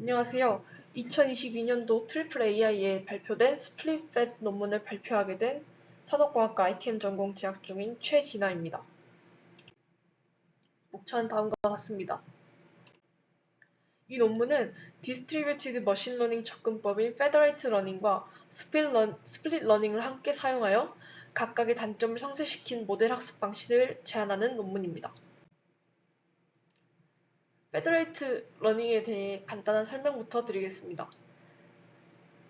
안녕하세요. 2022년도 트리플 AI에 발표된 스플릿팻 논문을 발표하게 된 산업공학과 ITM 전공 재학 중인 최진아입니다. 목차는 다음과 같습니다. 이 논문은 디스트리뷰티드 머신러닝 접근법인 페더레이트 러닝과 스플릿 러닝을 함께 사용하여 각각의 단점을 상쇄시킨 모델 학습 방식을 제안하는 논문입니다. 페더레이트 러닝에 대해 간단한 설명부터 드리겠습니다.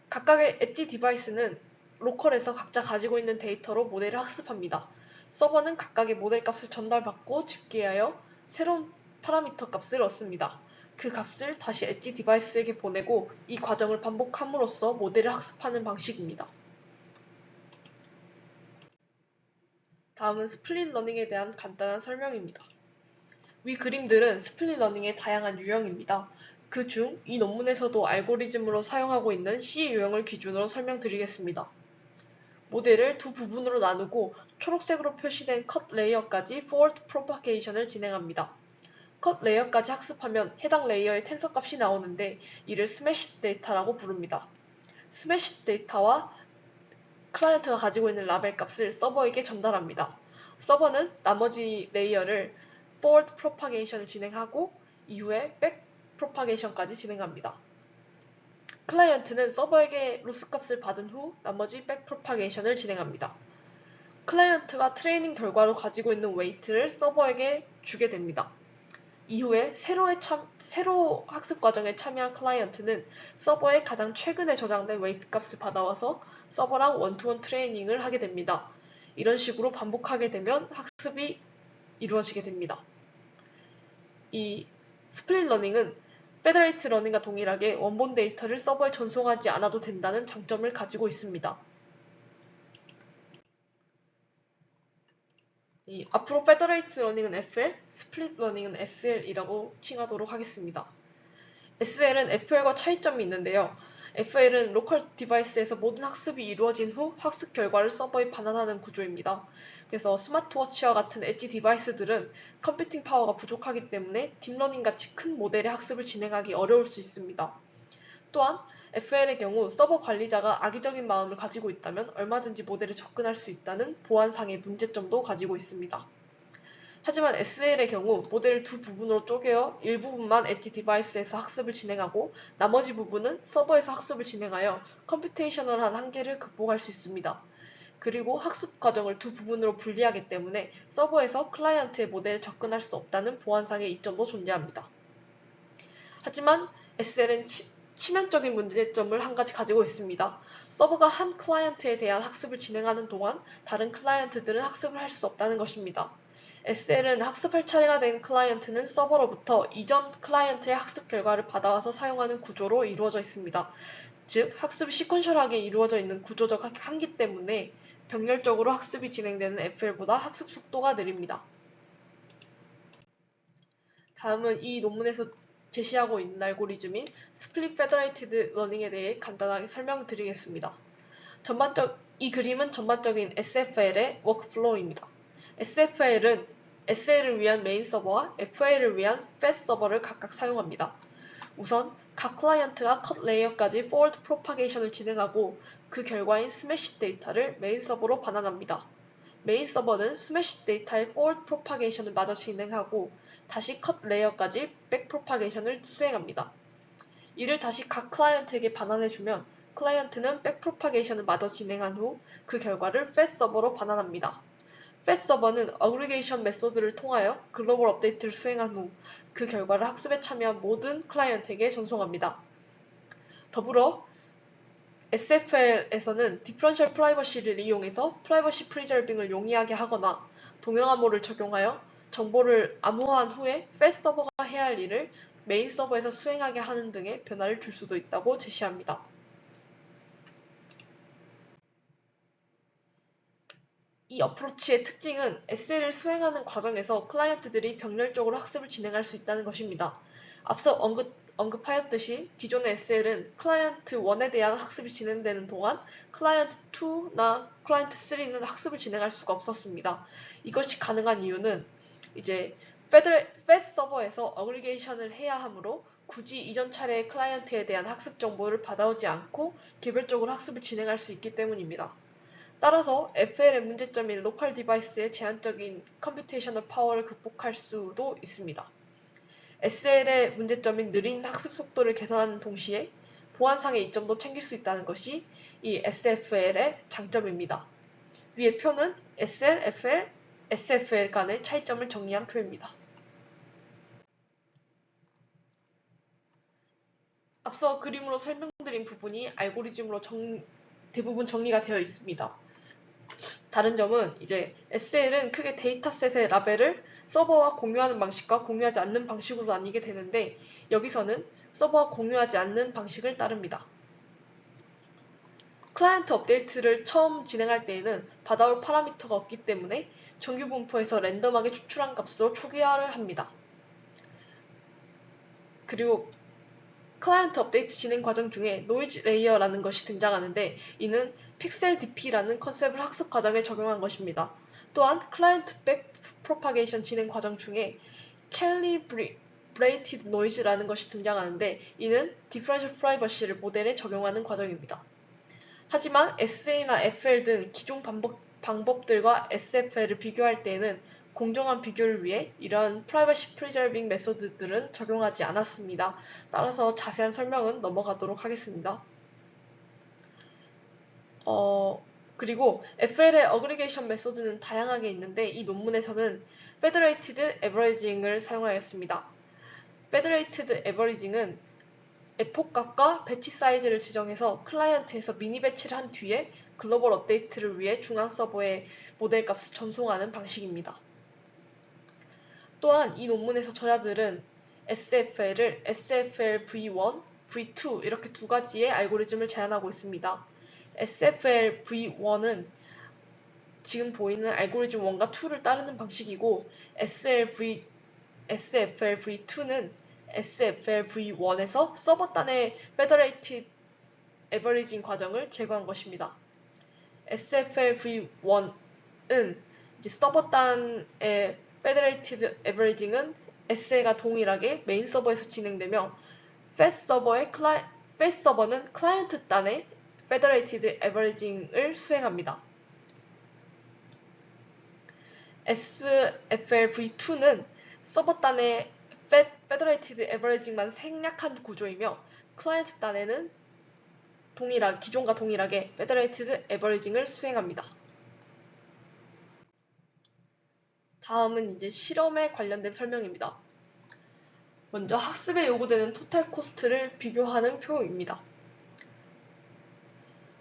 각각의 엣지 디바이스는 로컬에서 각자 가지고 있는 데이터로 모델을 학습합니다. 서버는 각각의 모델 값을 전달받고 집계하여 새로운 파라미터 값을 얻습니다. 그 값을 다시 엣지 디바이스에게 보내고 이 과정을 반복함으로써 모델을 학습하는 방식입니다. 다음은 스플릿 러닝에 대한 간단한 설명입니다. 위 그림들은 스플릿 러닝의 다양한 유형입니다. 그중 이 논문에서도 알고리즘으로 사용하고 있는 C 유형을 기준으로 설명드리겠습니다. 모델을 두 부분으로 나누고 초록색으로 표시된 컷 레이어까지 forward propagation을 진행합니다. 컷 레이어까지 학습하면 해당 레이어의 텐서 값이 나오는데 이를 스매시 데이터라고 부릅니다. 스매시 데이터와 클라이언트가 가지고 있는 라벨 값을 서버에게 전달합니다. 서버는 나머지 레이어를 forward propagation을 진행하고 이후에 back propagation까지 진행합니다. 클라이언트는 서버에게 로스 값을 받은 후 나머지 백 프로파게이션을 진행합니다. 클라이언트가 트레이닝 결과로 가지고 있는 웨이트를 서버에게 주게 됩니다. 이후에 새로 학습 과정에 참여한 클라이언트는 서버에 가장 최근에 저장된 웨이트 값을 받아와서 서버랑 원투원 트레이닝을 하게 됩니다. 이런 식으로 반복하게 되면 학습이 이루어지게 됩니다. 이 스플릿 러닝은 페더레이트 러닝과 동일하게 원본 데이터를 서버에 전송하지 않아도 된다는 장점을 가지고 있습니다. 앞으로 페더레이트 러닝은 FL, 스플릿 러닝은 SL이라고 칭하도록 하겠습니다. SL은 FL과 차이점이 있는데요. FL은 로컬 디바이스에서 모든 학습이 이루어진 후 학습 결과를 서버에 반환하는 구조입니다. 그래서 스마트워치와 같은 엣지 디바이스들은 컴퓨팅 파워가 부족하기 때문에 딥러닝 같이 큰 모델의 학습을 진행하기 어려울 수 있습니다. 또한 FL의 경우 서버 관리자가 악의적인 마음을 가지고 있다면 얼마든지 모델에 접근할 수 있다는 보안상의 문제점도 가지고 있습니다. 하지만 SL의 경우 모델을 두 부분으로 쪼개어 일부분만 엣지 디바이스에서 학습을 진행하고 나머지 부분은 서버에서 학습을 진행하여 컴퓨테이셔널한 한계를 극복할 수 있습니다. 그리고 학습 과정을 두 부분으로 분리하기 때문에 서버에서 클라이언트의 모델에 접근할 수 없다는 보안상의 이점도 존재합니다. 하지만 SL은 치명적인 문제점을 한 가지 가지고 있습니다. 서버가 한 클라이언트에 대한 학습을 진행하는 동안 다른 클라이언트들은 학습을 할 수 없다는 것입니다. SL은 학습할 차례가 된 클라이언트는 서버로부터 이전 클라이언트의 학습 결과를 받아와서 사용하는 구조로 이루어져 있습니다. 즉, 학습이 시퀀셜하게 이루어져 있는 구조적 한계 때문에 병렬적으로 학습이 진행되는 FL보다 학습 속도가 느립니다. 다음은 이 논문에서 제시하고 있는 알고리즘인 스플릿 페더레이티드 러닝에 대해 간단하게 설명드리겠습니다. 이 그림은 전반적인 SFL의 워크플로우입니다. SFL은 SL을 위한 메인 서버와 FL을 위한 패스 서버를 각각 사용합니다. 우선 각 클라이언트가 컷 레이어까지 forward propagation을 진행하고 그 결과인 스매시 데이터를 메인 서버로 반환합니다. 메인 서버는 스매시 데이터의 forward propagation을 마저 진행하고 다시 컷 레이어까지 back propagation을 수행합니다. 이를 다시 각 클라이언트에게 반환해주면 클라이언트는 back propagation을 마저 진행한 후 그 결과를 fast 서버로 반환합니다. fast 서버는 어그리게이션 메소드를 통하여 글로벌 업데이트를 수행한 후 그 결과를 학습에 참여한 모든 클라이언트에게 전송합니다. 더불어 SFL에서는 디퍼런셜 프라이버시를 이용해서 프라이버시 프리저빙을 용이하게 하거나 동형암호를 적용하여 정보를 암호화한 후에 패스 서버가 해야 할 일을 메인 서버에서 수행하게 하는 등의 변화를 줄 수도 있다고 제시합니다. 이 어프로치의 특징은 SL을 수행하는 과정에서 클라이언트들이 병렬적으로 학습을 진행할 수 있다는 것입니다. 앞서 언급하였듯이 기존의 SL은 클라이언트 1에 대한 학습이 진행되는 동안 클라이언트 2나 클라이언트 3는 학습을 진행할 수가 없었습니다. 이것이 가능한 이유는 이제 패스 서버에서 어그리게이션을 해야 하므로 굳이 이전 차례의 클라이언트에 대한 학습 정보를 받아오지 않고 개별적으로 학습을 진행할 수 있기 때문입니다. 따라서 FL의 문제점인 로컬 디바이스의 제한적인 컴퓨테이셔널 파워를 극복할 수도 있습니다. SL의 문제점인 느린 학습 속도를 개선하는 동시에 보안상의 이점도 챙길 수 있다는 것이 이 SFL의 장점입니다. 위의 표는 SL, FL, SFL 간의 차이점을 정리한 표입니다. 앞서 그림으로 설명드린 부분이 알고리즘으로 대부분 정리가 되어 있습니다. 다른 점은 이제 SL은 크게 데이터셋의 라벨을 서버와 공유하는 방식과 공유하지 않는 방식으로 나뉘게 되는데 여기서는 서버와 공유하지 않는 방식을 따릅니다. 클라이언트 업데이트를 처음 진행할 때에는 받아올 파라미터가 없기 때문에 정규 분포에서 랜덤하게 추출한 값으로 초기화를 합니다. 그리고 클라이언트 업데이트 진행 과정 중에 노이즈 레이어라는 것이 등장하는데 이는 픽셀 DP라는 컨셉을 학습 과정에 적용한 것입니다. 또한 클라이언트 백 프로파게이션 진행 과정 중에 캘리브레이티드 노이즈라는 것이 등장하는데 이는 디퍼런셜 프라이버시를 모델에 적용하는 과정입니다. 하지만 SA나 FL 등 기존 방법들과 SFL을 비교할 때에는 공정한 비교를 위해 이러한 프라이버시 프리저빙 메소드들은 적용하지 않았습니다. 따라서 자세한 설명은 넘어가도록 하겠습니다. 그리고 FL의 어그리게이션 메소드는 다양하게 있는데 이 논문에서는 페더레이티드 에버리징을 사용하였습니다. 페더레이티드 에버리징은 에포값과 배치 사이즈를 지정해서 클라이언트에서 미니 배치를 한 뒤에 글로벌 업데이트를 위해 중앙 서버에 모델 값을 전송하는 방식입니다. 또한 이 논문에서 저자들은 SFL을 SFL v1, v2 이렇게 두 가지의 알고리즘을 제안하고 있습니다. SFL v1은 지금 보이는 알고리즘 1과 2를 따르는 방식이고 SFL v2는 SFL v1에서 서버 단의 페더레이티드 에버리징 과정을 제거한 것입니다. SFL v1은 서버 단의 페더레이티드 에버리징은 SL과 동일하게 메인 서버에서 진행되며 패스 서버는 클라이언트 단의 페더레이티드 에버리징을 수행합니다. SFL v2는 서버 단의 페더레이티드 에버리징만 생략한 구조이며 클라이언트 단에는 기존과 동일하게 페더레이티드 에버리징을 수행합니다. 다음은 이제 실험에 관련된 설명입니다. 먼저 학습에 요구되는 토탈 코스트를 비교하는 표입니다.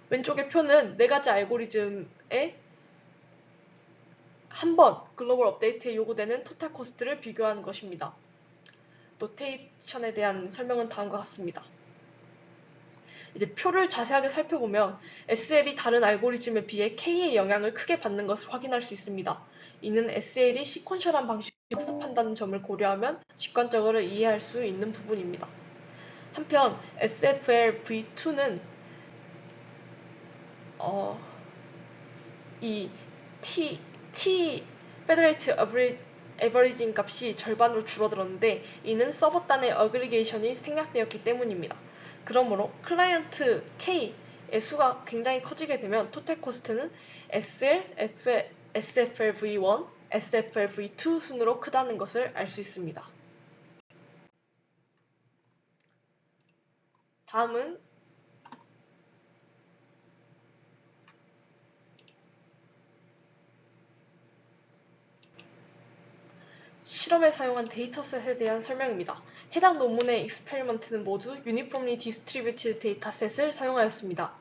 왼쪽의 표는 4가지 알고리즘에 한 번 글로벌 업데이트에 요구되는 토탈 코스트를 비교하는 것입니다. 노테이션에 대한 설명은 다음과 같습니다. 이제 표를 자세하게 살펴보면 SL이 다른 알고리즘에 비해 K의 영향을 크게 받는 것을 확인할 수 있습니다. 이는 SL이 시퀀셜한 방식으로 학습한다는 점을 고려하면 직관적으로 이해할 수 있는 부분입니다. 한편 SFL v2는 이 T 페더레이트 에버리징 값이 절반으로 줄어들었는데 이는 서버 단의 어그리게이션이 생략되었기 때문입니다. 그러므로 클라이언트 K의 수가 굉장히 커지게 되면 토탈 코스트는 SFLv1, SFLv2 순으로 크다는 것을 알 수 있습니다. 다음은 실험에 사용한 데이터셋에 대한 설명입니다. 해당 논문의 익스페리먼트는 모두 Uniformly Distributed 데이터셋을 사용하였습니다.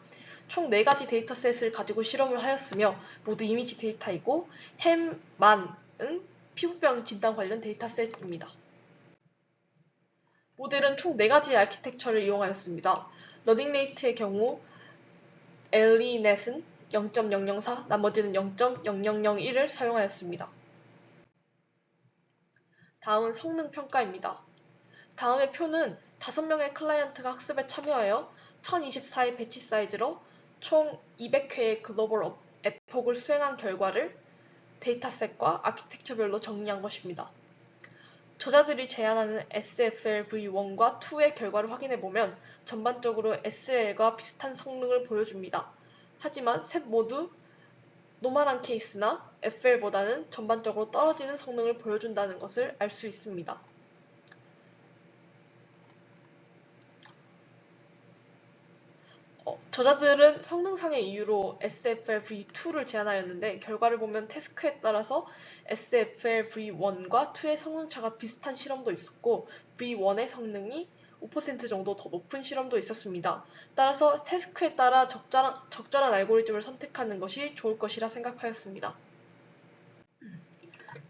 총 4가지 데이터셋을 가지고 실험을 하였으며 모두 이미지 데이터이고 햄만은 피부병 진단 관련 데이터셋입니다. 모델은 총 4가지 아키텍처를 이용하였습니다. 러닝 레이트의 경우 LENet은 0.004, 나머지는 0.0001을 사용하였습니다. 다음은 성능 평가입니다. 다음의 표는 5명의 클라이언트가 학습에 참여하여 1024의 배치 사이즈로 총 200회의 글로벌 에폭을 수행한 결과를 데이터셋과 아키텍처별로 정리한 것입니다. 저자들이 제안하는 SFL-V1과 2의 결과를 확인해보면 전반적으로 SL과 비슷한 성능을 보여줍니다. 하지만 셋 모두 노멀한 케이스나 FL보다는 전반적으로 떨어지는 성능을 보여준다는 것을 알 수 있습니다. 저자들은 성능상의 이유로 SFL-V2를 제안하였는데 결과를 보면 태스크에 따라서 SFL-V1과 2의 성능차가 비슷한 실험도 있었고 V1의 성능이 5% 정도 더 높은 실험도 있었습니다. 따라서 태스크에 따라 적절한 알고리즘을 선택하는 것이 좋을 것이라 생각하였습니다.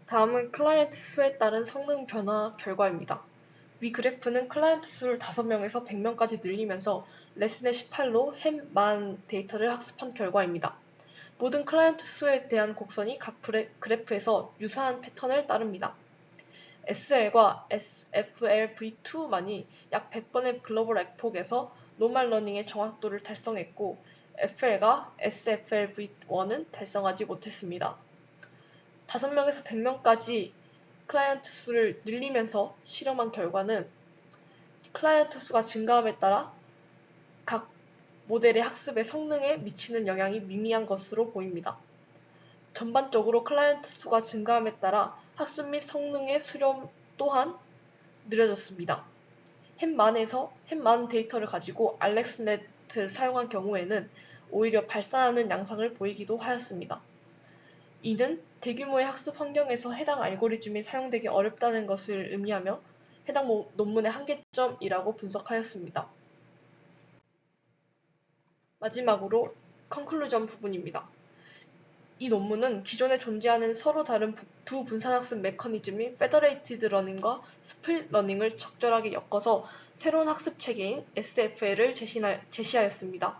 다음은 클라이언트 수에 따른 성능 변화 결과입니다. 위 그래프는 클라이언트 수를 5명에서 100명까지 늘리면서 레슨의 18로 햄 만 데이터를 학습한 결과입니다. 모든 클라이언트 수에 대한 곡선이 각 그래프에서 유사한 패턴을 따릅니다. SL과 SFL-V2만이 약 100번의 글로벌 액폭에서 노멀 러닝의 정확도를 달성했고 FL과 SFL-V1은 달성하지 못했습니다. 5명에서 100명까지 클라이언트 수를 늘리면서 실험한 결과는 클라이언트 수가 증가함에 따라 각 모델의 학습의 성능에 미치는 영향이 미미한 것으로 보입니다. 전반적으로 클라이언트 수가 증가함에 따라 학습 및 성능의 수렴 또한 느려졌습니다. 햄만 데이터를 가지고 알렉스넷을 사용한 경우에는 오히려 발산하는 양상을 보이기도 하였습니다. 이는 대규모의 학습 환경에서 해당 알고리즘이 사용되기 어렵다는 것을 의미하며 해당 논문의 한계점이라고 분석하였습니다. 마지막으로 컨클루전 부분입니다. 이 논문은 기존에 존재하는 서로 다른 두 분산학습 메커니즘인 페더레이티드 러닝과 스플릿 러닝을 적절하게 엮어서 새로운 학습 체계인 SFL을 제시하였습니다.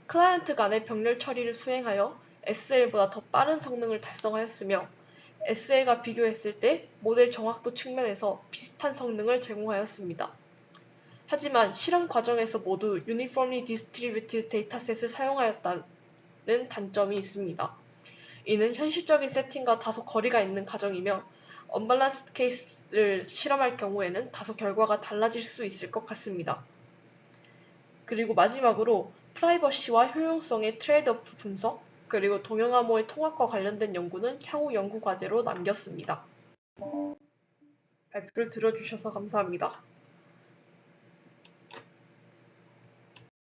클라이언트 간의 병렬 처리를 수행하여 SL보다 더 빠른 성능을 달성하였으며 SL과 비교했을 때 모델 정확도 측면에서 비슷한 성능을 제공하였습니다. 하지만 실험 과정에서 모두 Uniformly Distributed Dataset을 사용하였다는 단점이 있습니다. 이는 현실적인 세팅과 다소 거리가 있는 가정이며 언밸런스드 케이스를 실험할 경우에는 다소 결과가 달라질 수 있을 것 같습니다. 그리고 마지막으로 프라이버시와 효용성의 트레이드오프 분석, 그리고 동영암호의 통합과 관련된 연구는 향후 연구 과제로 남겼습니다. 발표를 들어주셔서 감사합니다.